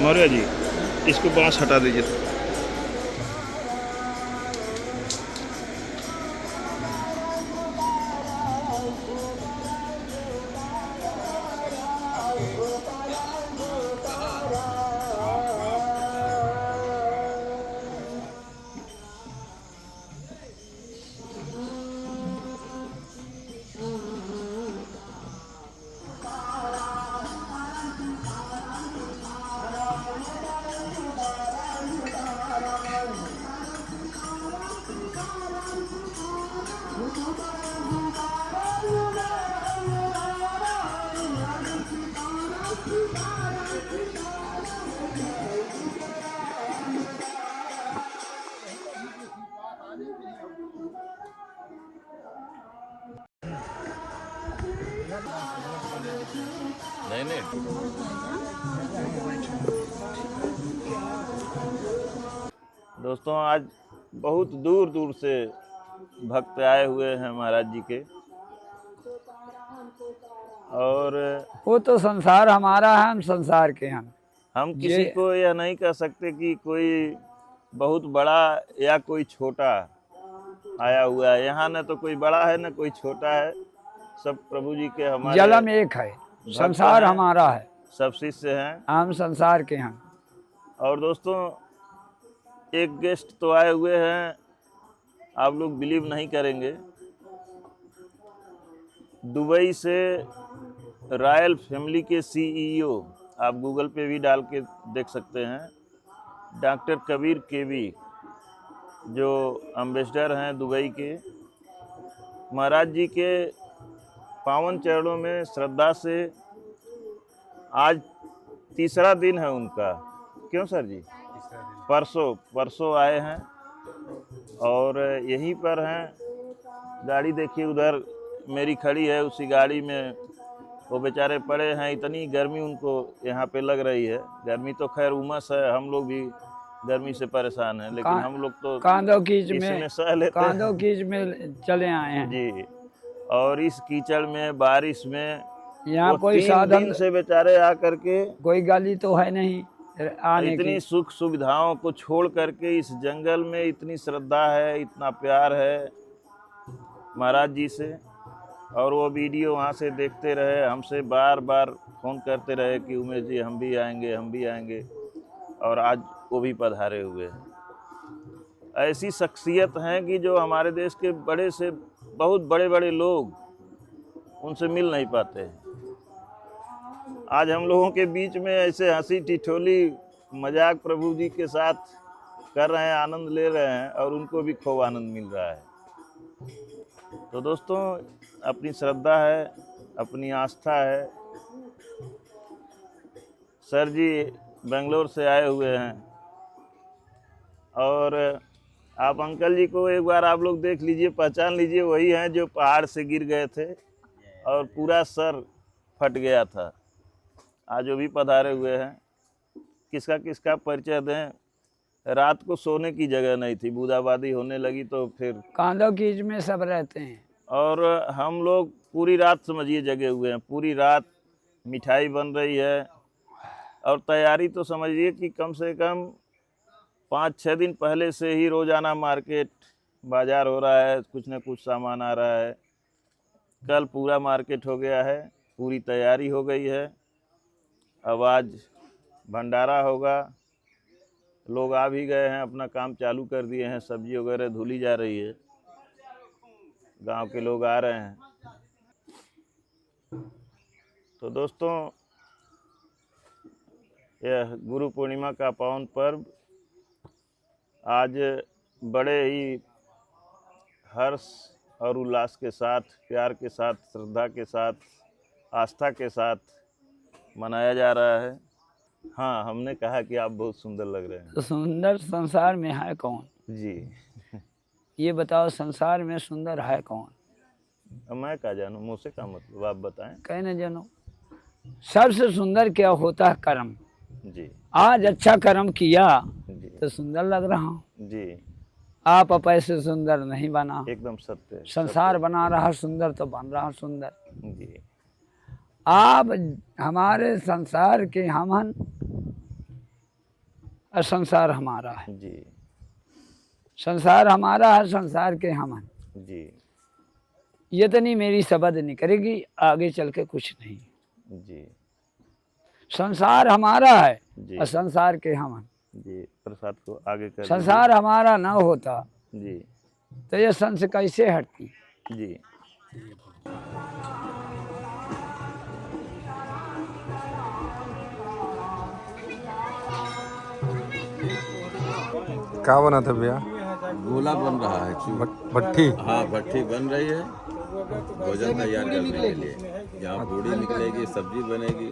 मौर्य जी, इसको बांस हटा दीजिए। नहीं नहीं दोस्तों, आज बहुत दूर दूर से भक्त आए हुए हैं महाराज जी के। और वो तो संसार हमारा है, हम संसार के हैं। हम किसी को यह नहीं कह सकते कि कोई बहुत बड़ा या कोई छोटा आया हुआ है। यहाँ न तो कोई बड़ा है न कोई छोटा है, सब प्रभु जी के हमारे जलम एक है, संसार हमारा है, सब शिष्य हैं, हम संसार के हैं। और दोस्तों, एक गेस्ट तो आए हुए हैं, आप लोग बिलीव नहीं करेंगे। दुबई से रॉयल फैमिली के सीईओ, आप गूगल पे भी डाल के देख सकते हैं, डॉक्टर कबीर केवी, जो एम्बेसडर हैं दुबई के, महाराज जी के पावन चरणों में श्रद्धा से आज तीसरा दिन है उनका। क्यों सर जी? परसों आए हैं और यहीं पर हैं। गाड़ी देखिए उधर मेरी खड़ी है, उसी गाड़ी में वो बेचारे पड़े हैं। इतनी गर्मी उनको यहाँ पे लग रही है। गर्मी तो खैर उमस है, हम लोग भी गर्मी से परेशान हैं, लेकिन हम लोग तो कांदो कीच में सह लेते हैं। कांदो कीच में चले आए हैं जी। और इस कीचड़ में, बारिश में, यहाँ कोई साधन से बेचारे आकर के, कोई गाली तो है नहीं आने इतनी की। सुख सुविधाओं को छोड़ करके इस जंगल में इतनी श्रद्धा है, इतना प्यार है महाराज जी से। और वो वीडियो वहाँ से देखते रहे, हमसे बार बार फ़ोन करते रहे कि उमेश जी हम भी आएंगे, हम भी आएंगे। और आज वो भी पधारे हुए हैं। ऐसी शख्सियत हैं कि जो हमारे देश के बड़े से बहुत बड़े बड़े लोग उनसे मिल नहीं पाते हैं। आज हम लोगों के बीच में ऐसे हंसी ठिठोली मजाक प्रभु जी के साथ कर रहे हैं, आनंद ले रहे हैं, और उनको भी खूब आनंद मिल रहा है। तो दोस्तों, अपनी श्रद्धा है, अपनी आस्था है। सर जी बेंगलोर से आए हुए हैं, और आप अंकल जी को एक बार आप लोग देख लीजिए, पहचान लीजिए, वही हैं जो पहाड़ से गिर गए थे और पूरा सर फट गया था। आज वो भी पधारे हुए हैं। किसका किसका परिचय दें? रात को सोने की जगह नहीं थी, बूंदाबांदी होने लगी तो फिर कांदो कीच में सब रहते हैं। और हम लोग पूरी रात समझिए जगे हुए हैं। पूरी रात मिठाई बन रही है, और तैयारी तो समझिए कि कम से कम 5-6 दिन पहले से ही रोज़ाना मार्केट बाज़ार हो रहा है, कुछ न कुछ सामान आ रहा है। कल पूरा मार्केट हो गया है, पूरी तैयारी हो गई है। अब आज भंडारा होगा। लोग आ भी गए हैं, अपना काम चालू कर दिए हैं, सब्जी वगैरह धुली जा रही है, गांव के लोग आ रहे हैं। तो दोस्तों, यह गुरु पूर्णिमा का पावन पर्व आज बड़े ही हर्ष और उल्लास के साथ, प्यार के साथ, श्रद्धा के साथ, आस्था के साथ मनाया जा रहा है। हाँ, हमने कहा कि आप बहुत सुंदर लग रहे हैं। तो सुंदर संसार में है कौन जी। ये बताओ, संसार में सुंदर है कौन? अब मैं क्या जानूँ, मुझसे क्या मतलब, आप बताएं। कहने जानो, सबसे सुंदर क्या होता है? कर्म। जी आज अच्छा कर्म किया जी तो सुंदर लग रहा हूँ। जी, आप ऐसे सुंदर नहीं बना। एकदम सत्य। संसार बना रहा सुंदर तो बन रहा सुंदर। जी आप हमारे संसार के हमन और संसार हमारा है। जी संसार हमारा है, संसार के हम हैं। जी ये तो नहीं मेरी सबद नहीं करेगी आगे चल के कुछ नहीं। जी संसार हमारा है जी और संसार के हम हैं। जी, प्रसाद को आगे कर संसार हमारा ना होता दीजिए। तो ये संस कैसे हटती। जी जी क्या बना था भैया? गोला बन रहा है भट्ठी। हाँ, भट्ठी बन रही है भोजन तैयार करने के लिए। यहाँ पूड़ी निकलेगी, सब्जी बनेगी।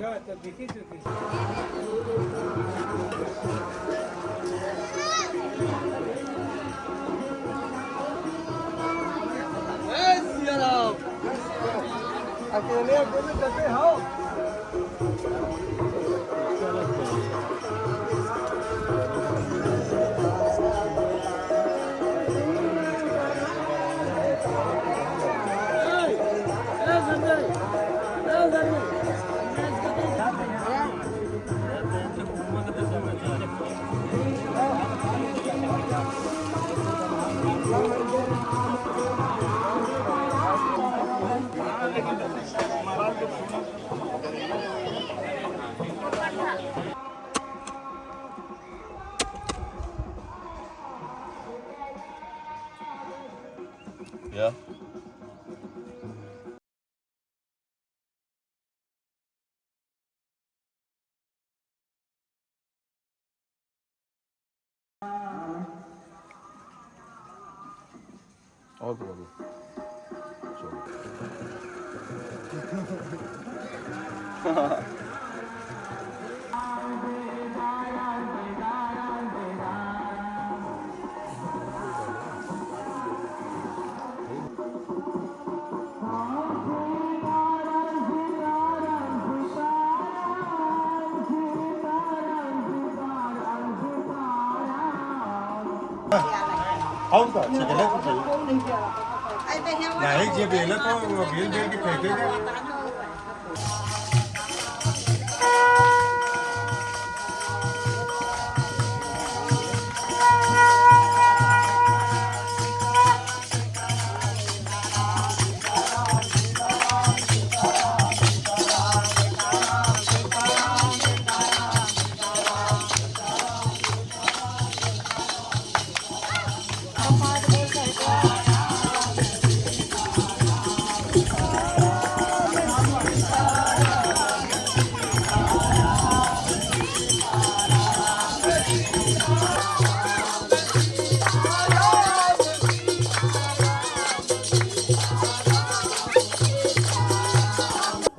Ja. और बोलो। और तो अच्छा चले तो सही। नहीं जे बेला तो बेल बेल के फेंकेगा।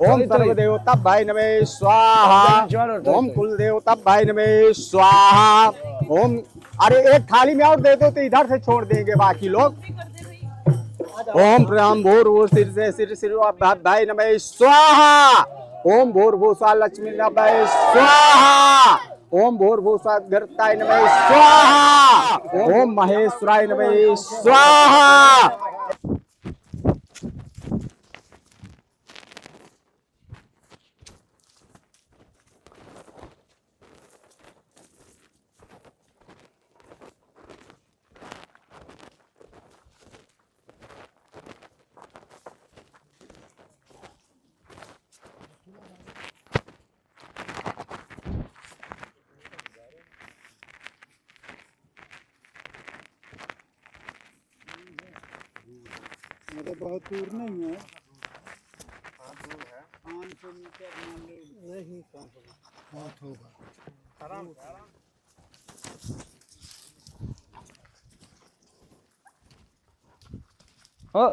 ओम सर्वदेवता भाई नमे स्वाहा। ओम कुल देवता भाई नमे स्वाहा। ओम अरे एक थाली में और दे दो तो इधर से छोड़ देंगे बाकी लोग। ओम प्रणाम भूर्भुव सिर से सिर सिर भाई नमे स्वाहा। ओम भूर्भुव लक्ष्मी नमः स्वाहा। ओम भूर्भुव गर्ताय नमः स्वाहा। ओम महेश्वराय नमः स्वाहा। मतलब बहुत दूर नहीं है। हाँ से नीचे नहीं बहुत होगा। ओ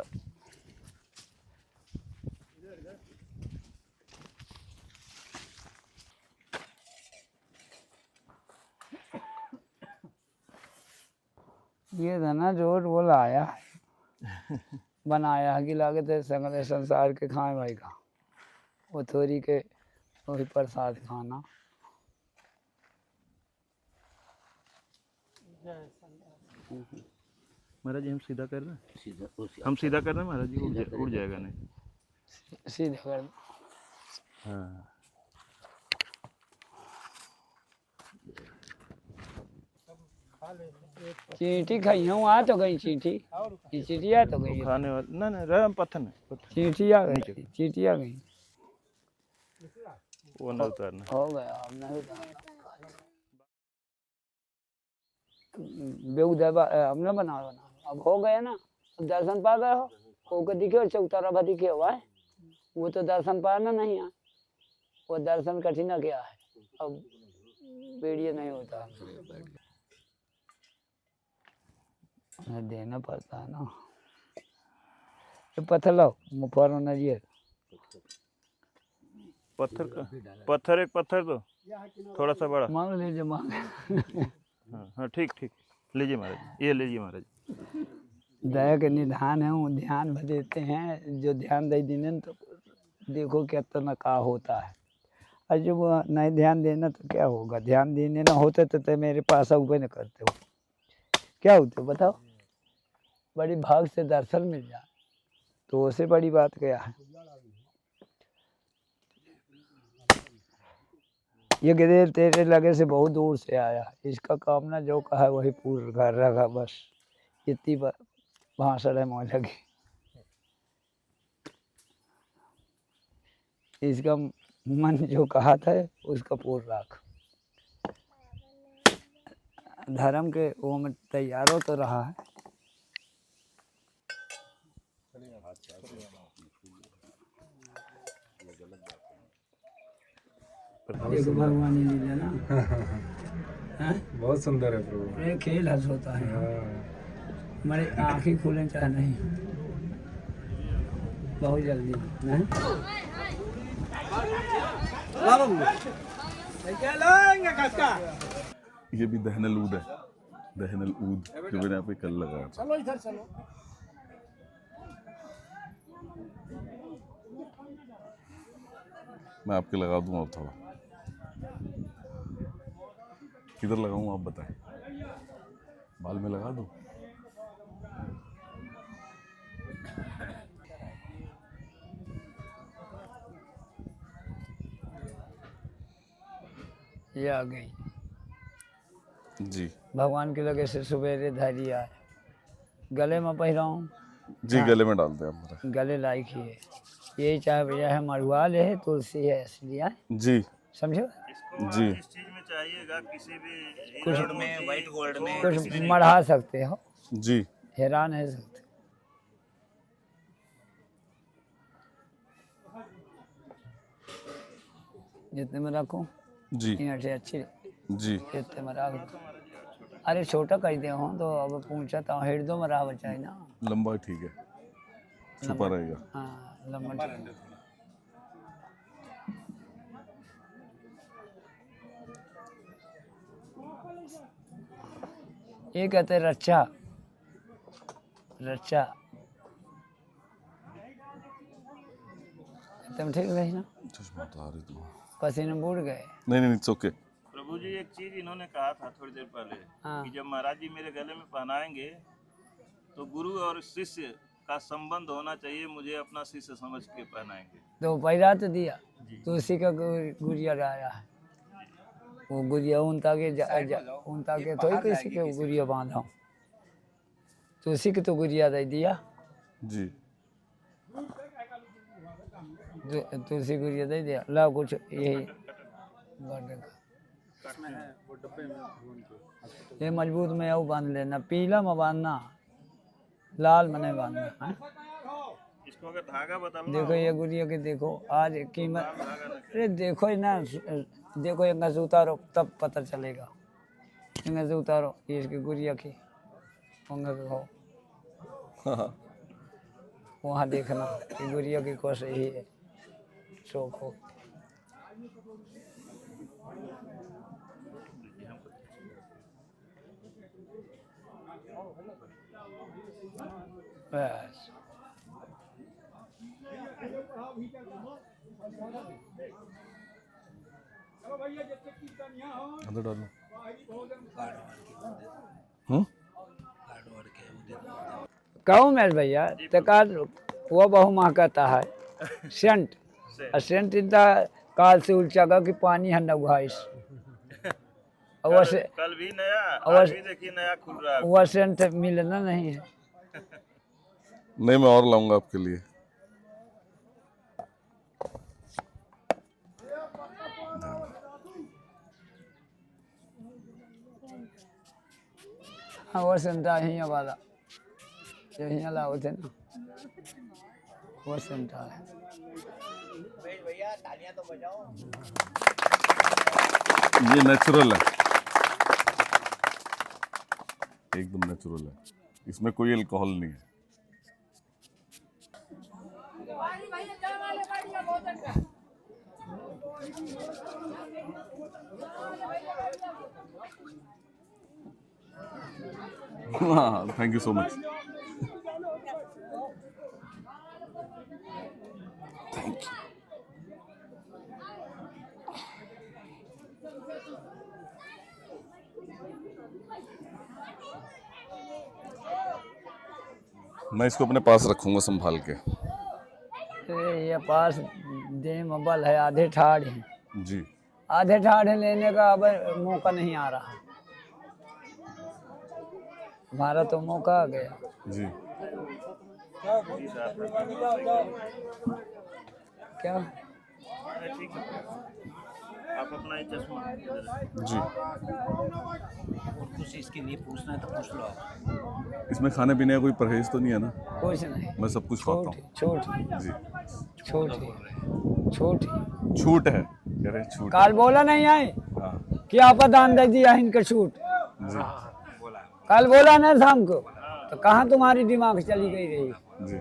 ये था ना जो बोला आया बनाया कि लागे थे संगले संसार के खाए भाई का वो थोड़ी के वही प्रसाद खाना। महाराज जी हम सीधा कर रहे हैं, हम सीधा कर रहे हैं महाराज जी, उड़ जाएगा नहीं। सीधा कर दो। हाँ चींटी खाई हूँ आ तो गई चींटी ये चींटी आ तो गई खाने वाले ना ना रहा पत्थर नहीं पत्थर चींटी आ गई चींटी आ गई वो ना उतारना हो गया अब नहीं बेउदबा हमने बना अब हो गया ना अब दर्शन पा गए हो को दिखे चौतारा भा दिखे हुआ है वो तो दर्शन पाना नहीं है वो दर्शन कठिन क्या है अब बेड़िया नहीं होता देना पड़ता है ना तो पत्थर लाओ मुफारो नजिए पत्थर का पत्थर एक पत्थर दो थोड़ा सा बड़ा मांग लीजिए मांग हाँ हाँ ठीक ठीक लीजिए महाराज ये लीजिए महाराज दया के निधान है वो ध्यान भी देते हैं जो ध्यान दे देने तो देखो कितना का होता है और जब नहीं ध्यान देना तो क्या होगा ध्यान देने ना होते तो मेरे पास ऊपर न करते हो क्या होते हो बताओ बड़ी भाग से दर्शन मिल जाए तो उससे बड़ी बात क्या है ये गिरेल तेरे लगे से बहुत दूर से आया इसका कामना जो कहा है वही पूर्ण कर रखा बस इतनी भाषण है मौज लगी इसका मन जो कहा था उसका पूर्ण राख धर्म के वो में तैयार हो तो रहा है देखो भगवान लीला ना बहुत सुंदर है प्रभु ये खेल हंस होता है हमारे आँखें खुले चाहे नहीं बहुत जल्दी नहीं ये भी दहनल ऊद है दहनल ऊद जो मैंने यहाँ पे कल लगाया था चलो इधर चलो मैं आपके लगा दूँ और थोड़ा किधर लगाऊँ आप बताएं बाल में लगा दूँ ये आ गई जी भगवान के लगे से सवेरे धैर्य आए गले में पहराऊँ जी गले में डालते हैं आप मेरे गले लायक ही है यही चाहे भैया है मरुआल है तुलसी है इसलिए है जी समझो जी इस चीज में चाहिएगा किसी भी कुछ में व्हाइट गोल्ड में कुछ मढ़ा सकते हो जी हैरान है सकते जितने में रखूं जी यहाँ से अच्छी जी इतने में रख अरे छोटा कर दे हो तो अब पूछा तो हेड दो में रहा बचा है ना लंबा ठीक है छुपा रहेगा हाँ लंबा ठीक। ये कहते हैं रक्षा रक्षा तुम ठीक रही ना चश्मा उतार रही तुम पसीने बूढ़ गए नहीं नहीं इट्स ओके प्रभु जी एक चीज इन्होंने कहा था थोड़ी देर पहले हाँ। कि जब महाराज जी मेरे गले में पहनाएंगे तो गुरु और शिष्य का संबंध होना चाहिए मुझे अपना शिष्य समझ के पहनाएंगे तो पैरा तो दिया तो उसी का गुड़िया लाया है वो गुड़िया उनता के थोड़ी किसी के गुड़िया बांधा तो उसी के तो गुड़िया दे दिया जी तुलसी गुड़िया दे दिया ला कुछ यही ये मजबूत में वो बांध लेना पीला में बांधना लाल में नहीं बांधना है इसको अगर धागा बदलना देखो ये गुड़िया के देखो आज कीमत अरे देखो ना देखो यहाँ से उतारो तब पता चलेगा यहाँ से उतारो ये इसकी गुड़िया की वहाँ हो वहाँ देखना कि गुड़िया की कोश यही है शौक हो बस अंदर डालो कहूँ मैं भैया तकार वो बहु महकता है सेंट सेंट इतना काल से उलचागा कि पानी है नगवाइस वैसे कल भी नया, और- आज भी देखिए नया खुल रहा है। वह सेंट मिलना नहीं है। नहीं, मैं और लाऊंगा आपके लिए। हाँ वो सेंट हियाँ वाला जो हियाँ लाओ थे ना, वो सेंट है। ये नेचुरल है, एकदम नेचुरल है, इसमें कोई अल्कोहल नहीं है। हाँ, thank you so much. Thank you. मैं इसको अपने पास रखूंगा संभाल के। ये पास दे मबल है, आधे ठाड़ हैं, जी। आधे ठाड़ हैं, लेने का अब मौका नहीं आ रहा। हमारा तो मौका आ गया। जी। क्या ठीक है, आप अपना ही चश्मा जी। कुछ इसके लिए पूछना है तो पूछ लो आप। इसमें खाने पीने का कोई परहेज तो नहीं है ना? कुछ नहीं, मैं सब कुछ खाता हूँ। छोटी जी। छोटी छोटी छूट है, कह रहे हैं छूट। काल बोला नहीं आए हाँ कि आपा दान दे दिया है इनका छूट। जी। कल बोला ना शाम को, तो कहाँ तुम्हारी दिमाग चली गई रही? जी।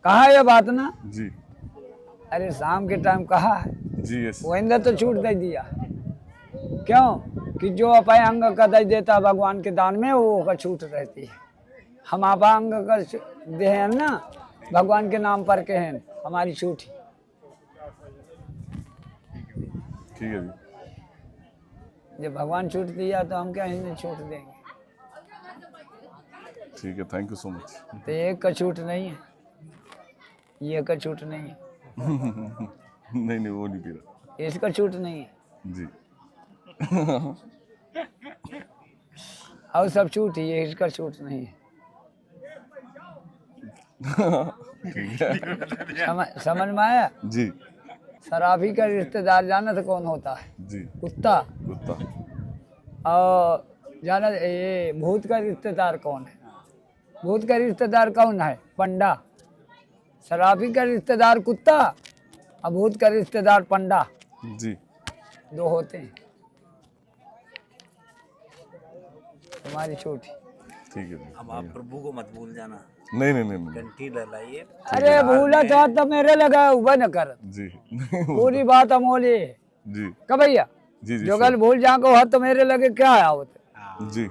कहा ये बात ना? जी। अरे शाम के टाइम कहा है, जी। यस। वो इंदर तो छूट दे दिया। क्यों कि जो अपने अंग का दे देता भगवान के दान में, वो का छूट रहती है। हम आप अंग का दे हैं ना, भगवान के नाम पर के हैं, हमारी छूट ही। ठीक है जी। जब भगवान छूट दिया तो हम क्या इन्हें छूट देंगे? ठीक है, थैंक यू सो मच। तो एक का छूट नहीं है, ये का छूट नहीं है, नहीं नहीं, वो नहीं पी रहा। इसका छूट नहीं है, जी। और सब छूट ही है, इसका छूट नहीं है। ठीक है। समझ में आया? जी। शराबी का रिश्तेदार जाना तो कौन होता है? जी। कुत्ता। कुत्ता। और जाना ये भूत का रिश्तेदार कौन है? भूत का रिश्तेदार कौन है? पंडा। शराबी का रिश्तेदार कुत्ता और भूत का रिश्तेदार पंडा, जी। दो होते हैं। तुम्हारी छोटी। ठीक है जी। अब आप प्रभु को मत भूल जाना, नहीं नहीं नहीं नहीं। घंटी ललाइए। अरे भूला था तो मेरे लगा हुआ न कर, जी। पूरी बात अमोली है। जी। का भैया जी। जी। जो कल भूल जाको हाथ तो मेरे लगे क्या है आवत? जी।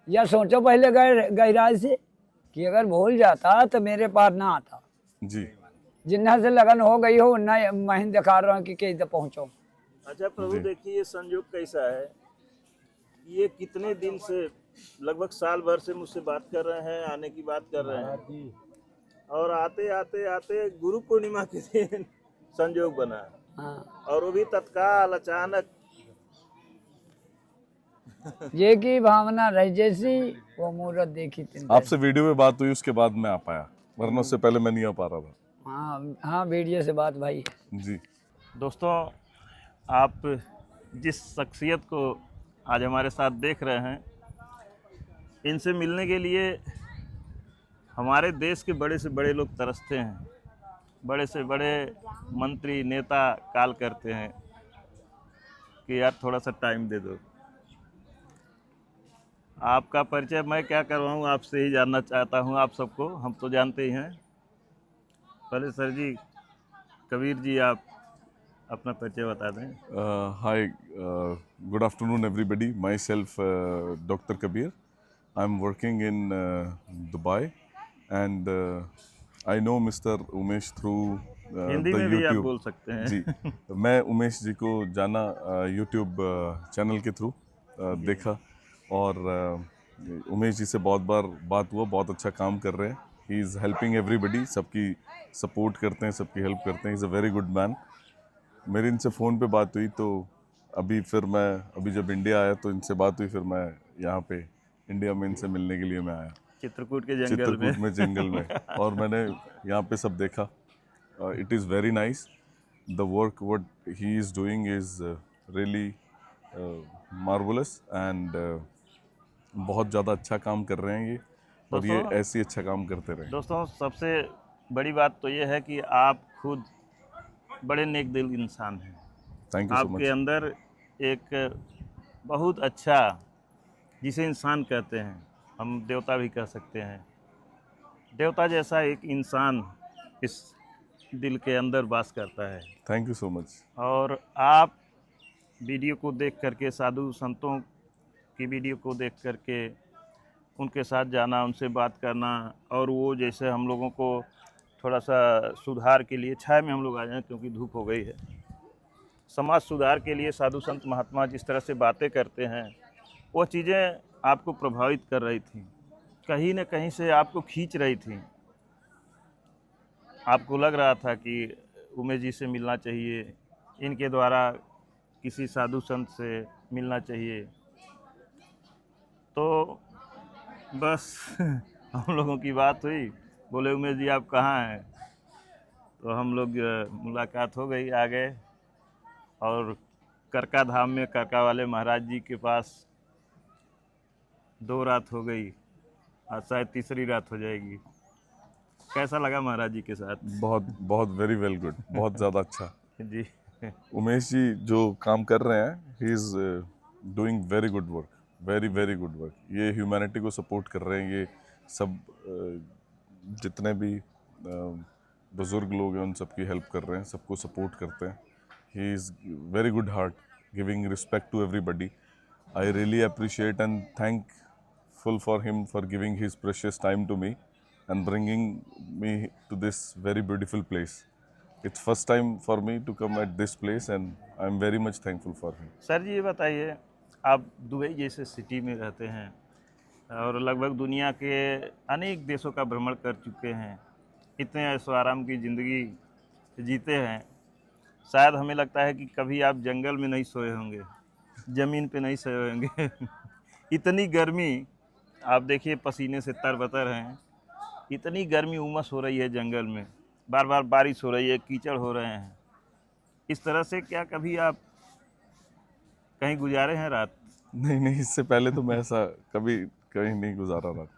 या सोचो पहले गहराई से कि अगर भूल जाता तो मेरे पास ना आता। जी। जिन्ना से लगन हो गई हो उन्ना मैं दिखा रहा हूँ कि कैसे पहुँचो। अच्छा प्रभु, देखिए ये संयोग कैसा है, ये कितने दिन से, लगभग साल भर से मुझसे बात कर रहे हैं, आने की बात कर रहे हैं, और आते आते आते गुरु पूर्णिमा के दिन संयोग बना, हाँ, और वो भी तत्काल अचानक। ये की भावना रही जैसी वो मुहूर्त देखी थी। आपसे वीडियो में बात हुई, उसके बाद मैं आ पाया, वरना उससे पहले मैं नहीं आ पा रहा था। हाँ हाँ, वीडियो से बात भाई। जी। दोस्तों, आप जिस शख्सियत को आज हमारे साथ देख रहे हैं, इनसे मिलने के लिए हमारे देश के बड़े से बड़े लोग तरसते हैं, बड़े से बड़े मंत्री नेता कॉल करते हैं कि यार थोड़ा सा टाइम दे दो। आपका परिचय मैं क्या करवाऊँ, आपसे ही जानना चाहता हूँ। आप सबको हम तो जानते ही हैं। पहले सर जी, कबीर जी, आप अपना परिचय बता दें। Hi, good afternoon everybody. Myself doctor Kabir. I am working in Dubai and I know mister Umesh through Hindi में भी आप बोल सकते हैं। जी। मैं उमेश जी को जाना यूट्यूब चैनल के थ्रू, देखा, और उमेश जी से बहुत बार बात हुआ। बहुत अच्छा काम कर रहे हैं। ही इज़ हेल्पिंग एवरीबडी, सबकी सपोर्ट करते हैं, सबकी हेल्प करते हैं। He is a very good man. मेरी इनसे फ़ोन पे बात हुई तो अभी फिर मैं अभी जब इंडिया आया तो इनसे बात हुई, फिर मैं यहाँ पे इंडिया में इनसे मिलने के लिए मैं आया चित्रकूट के जंगल में। चित्रकूट में जंगल में, और मैंने यहाँ पे सब देखा. It is very nice. The work what he is doing is really marvellous and बहुत ज़्यादा अच्छा काम कर रहे हैं ये, और ये दोस्तों- ऐसे ही अच्छा काम करते रहे. दोस्तों, सबसे बड़ी बात तो ये है कि आप खुद बड़े नेक दिल इंसान हैं। थैंक यू सो आपके मच. अंदर एक बहुत अच्छा, जिसे इंसान कहते हैं, हम देवता भी कह सकते हैं, देवता जैसा एक इंसान इस दिल के अंदर वास करता है। Thank you so much. और आप वीडियो को देख करके, साधु संतों की वीडियो को देख करके उनके साथ जाना, उनसे बात करना, और वो जैसे हम लोगों को थोड़ा सा सुधार के लिए, छाया में हम लोग आ जाएं क्योंकि धूप हो गई है, समाज सुधार के लिए साधु संत महात्मा जिस तरह से बातें करते हैं, वो चीज़ें आपको प्रभावित कर रही थी, कहीं न कहीं से आपको खींच रही थी। आपको लग रहा था कि उमेश जी से मिलना चाहिए, इनके द्वारा किसी साधु संत से मिलना चाहिए। तो बस हम लोगों की बात हुई, बोले उमेश जी आप कहाँ हैं? तो हम लोग मुलाकात हो गई, आ गए, और करका धाम में करका वाले महाराज जी के पास 2 रात हो गई, आज शायद तीसरी रात हो जाएगी। कैसा लगा महाराज जी के साथ? बहुत बहुत वेरी वेल गुड, बहुत ज़्यादा अच्छा. जी उमेश जी जो काम कर रहे हैं, he is doing very good work, very very good work. ये ह्यूमैनिटी को सपोर्ट कर रहे हैं. ये सब जितने भी बुज़ुर्ग लोग हैं उन सबकी हेल्प कर रहे हैं, सबको सपोर्ट करते हैं. He is very good heart, giving respect to everybody. I really appreciate and thankful for him for giving his precious time to me and bringing me to this very beautiful place. It's first time for me to come at this place and I'm very much thankful for him. Sir ji, ये बताइए, आप Dubai जैसे city में रहते हैं और लगभग दुनिया के अनेक देशों का भ्रमण कर चुके हैं, इतने ऐशो आराम की ज़िंदगी जीते हैं, शायद हमें लगता है कि कभी आप जंगल में नहीं सोए होंगे, ज़मीन पे नहीं सोए होंगे। इतनी गर्मी, आप देखिए पसीने से तरबतर हैं, इतनी गर्मी उमस हो रही है जंगल में, बार बार बारिश हो रही है, कीचड़ हो रहे हैं, इस तरह से क्या कभी आप कहीं गुजारे हैं रात? नहीं, इससे पहले तो मैं ऐसा कभी कहीं नहीं गुजारा रात.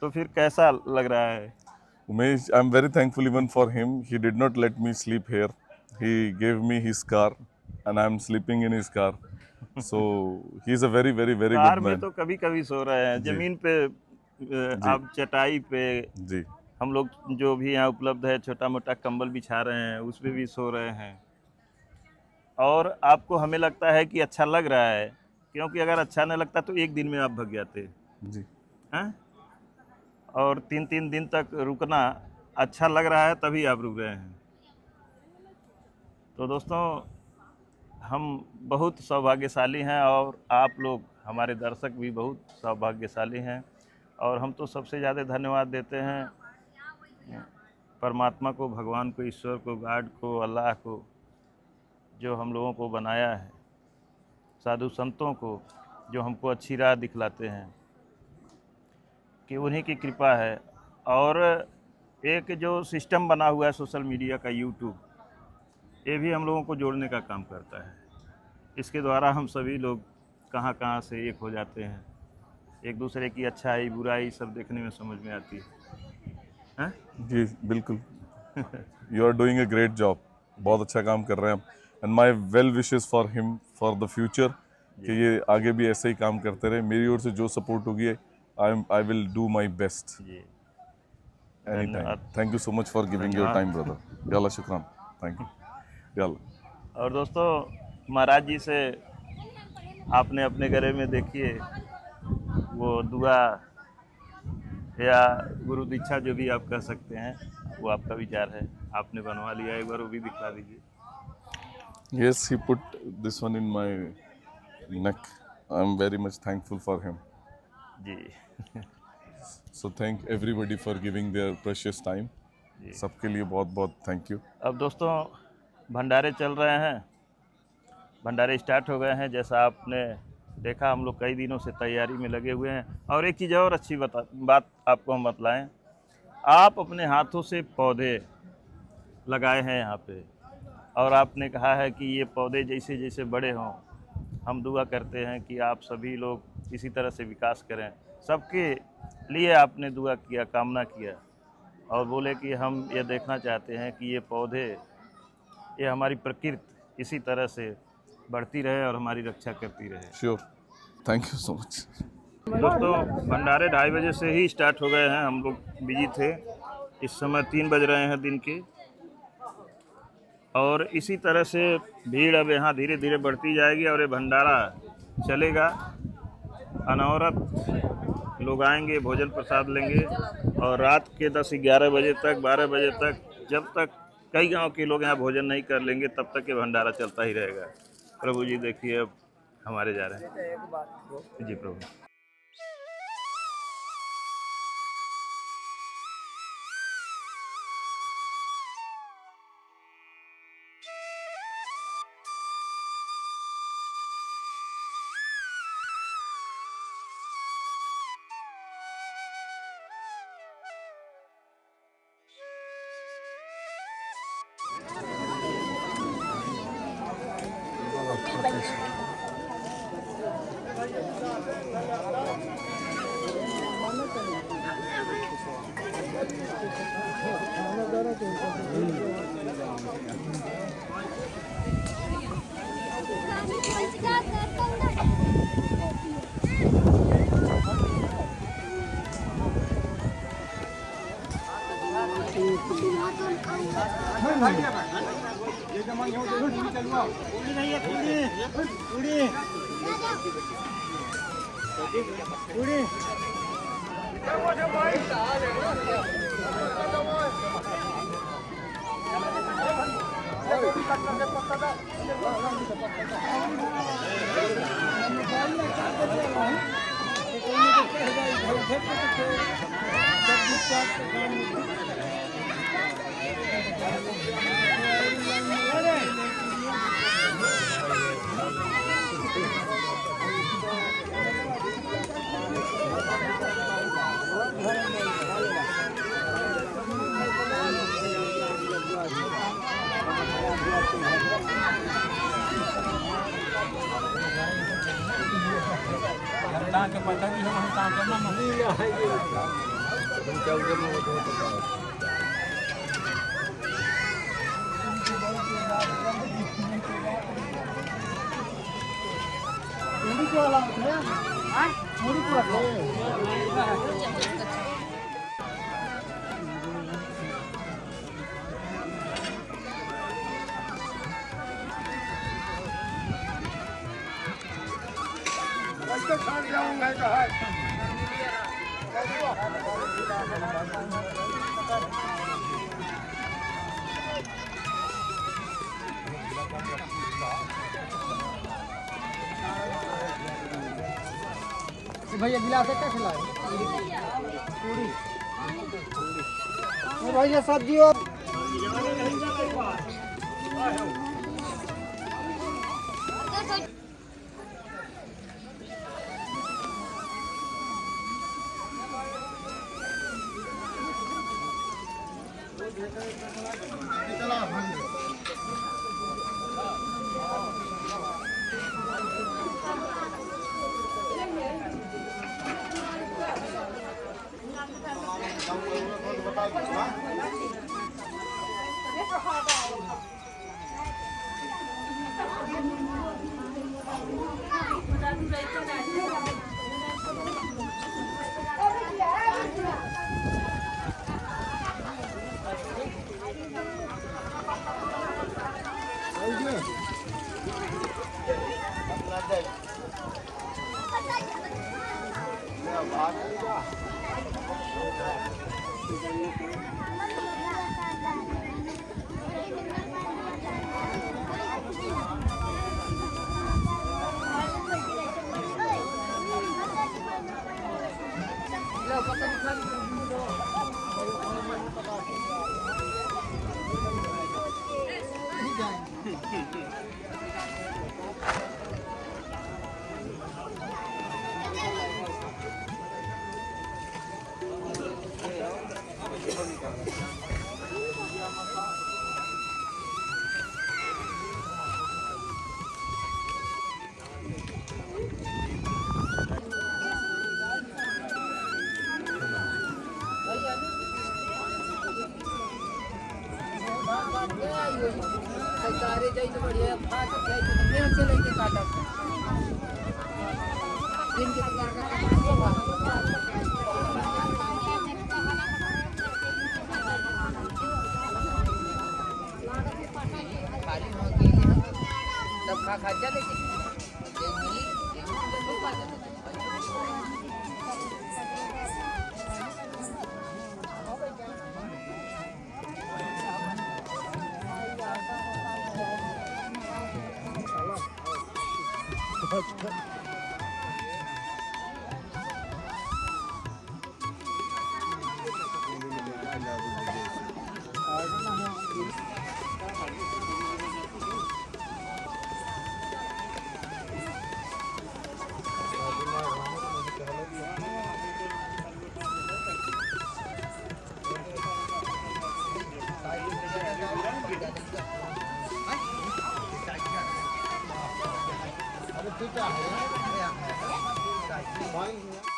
तो फिर कैसा लग रहा है? Umesh, I'm very thankful even for him. He did not let me sleep here. He gave me his car and I'm sleeping in his car. So he's a very very very car good में man. तो कभी कभी सो रहे हैं, जी। जमीन पे आप चटाई पे, जी. हम लोग जो भी यहाँ उपलब्ध है छोटा मोटा कंबल बिछा रहे हैं, उस पे भी सो रहे हैं, और आपको हमें लगता है कि अच्छा लग रहा है, क्योंकि अगर अच्छा नहीं लगता तो एक दिन में आप भाग जाते जी. हैं, और 3-3 दिन तक रुकना अच्छा लग रहा है तभी आप रुक रहे हैं। तो दोस्तों, हम बहुत सौभाग्यशाली हैं और आप लोग हमारे दर्शक भी बहुत सौभाग्यशाली हैं, और हम तो सबसे ज़्यादा धन्यवाद देते हैं परमात्मा को, भगवान को, ईश्वर को, गॉड को, अल्लाह को, जो हम लोगों को बनाया है, साधु संतों को जो हमको अच्छी राह दिखलाते हैं, कि उन्हीं की कृपा है। और एक जो सिस्टम बना हुआ है सोशल मीडिया का, यूट्यूब, ये भी हम लोगों को जोड़ने का काम करता है। इसके द्वारा हम सभी लोग कहाँ कहाँ से एक हो जाते हैं, एक दूसरे की अच्छाई बुराई सब देखने में समझ में आती है। जी बिल्कुल. You are doing a great job. बहुत अच्छा काम कर रहे हैं आप. And my well wishes for him for the future. कि ये आगे भी ऐसे ही काम करते रहे. मेरी ओर से जो सपोर्ट होगी, I will do my best. Ji, Anytime. धन्यवाद। Thank you so much for giving your time, brother. Yalla shukran. Thank you. Yalla. और दोस्तों, महाराज जी से आपने अपने घरे में देखिए वो दुआ या गुरु दीक्षा जो भी आप कह सकते हैं, वो आपका विचार है, आपने बनवा लिया, एक बार वो भी दिखला दीजिए। Yes, he put this one in my neck. I'm very much thankful for him. Ji So thank everybody for giving their precious time. जी। सबके लिए बहुत बहुत थैंक यू. अब दोस्तों, भंडारे चल रहे हैं, भंडारे स्टार्ट हो गए हैं। जैसा आपने देखा, हम लोग कई दिनों से तैयारी में लगे हुए हैं। और एक चीज़ और अच्छी बात आपको हम बतलाएं, आप अपने हाथों से पौधे लगाए हैं यहाँ पे, और आपने कहा है कि ये पौधे जैसे जैसे बड़े हों, हम दुआ करते हैं कि आप सभी लोग इसी तरह से विकास करें। सबके लिए आपने दुआ किया, कामना किया, और बोले कि हम ये देखना चाहते हैं कि ये पौधे, ये हमारी प्रकृति इसी तरह से बढ़ती रहे और हमारी रक्षा करती रहे। Sure, thank you so much. दोस्तों, भंडारे 2:30 बजे से ही स्टार्ट हो गए हैं। हम लोग बिजी थे। इस समय 3 बज रहे हैं दिन के, और इसी तरह से भीड़ अब यहाँ धीरे धीरे बढ़ती जाएगी और ये भंडारा चलेगा। अनवरत लोग आएंगे, भोजन प्रसाद लेंगे, और रात के 10-11 बजे तक, 12 बजे तक, जब तक कई गांव के लोग यहाँ भोजन नहीं कर लेंगे, तब तक ये भंडारा चलता ही रहेगा। प्रभु जी देखिए, अब हमारे जा रहे हैं। जी प्रभु। भैया गिलास है, क्या खिलाए? पूरी भैया सब्जी और जाई तो बढ़िया खा तो जाई तो मेहनत से लेके काटा दिन के प्रकार का खाली हो गई सब खा जा लेके अरे ठीक है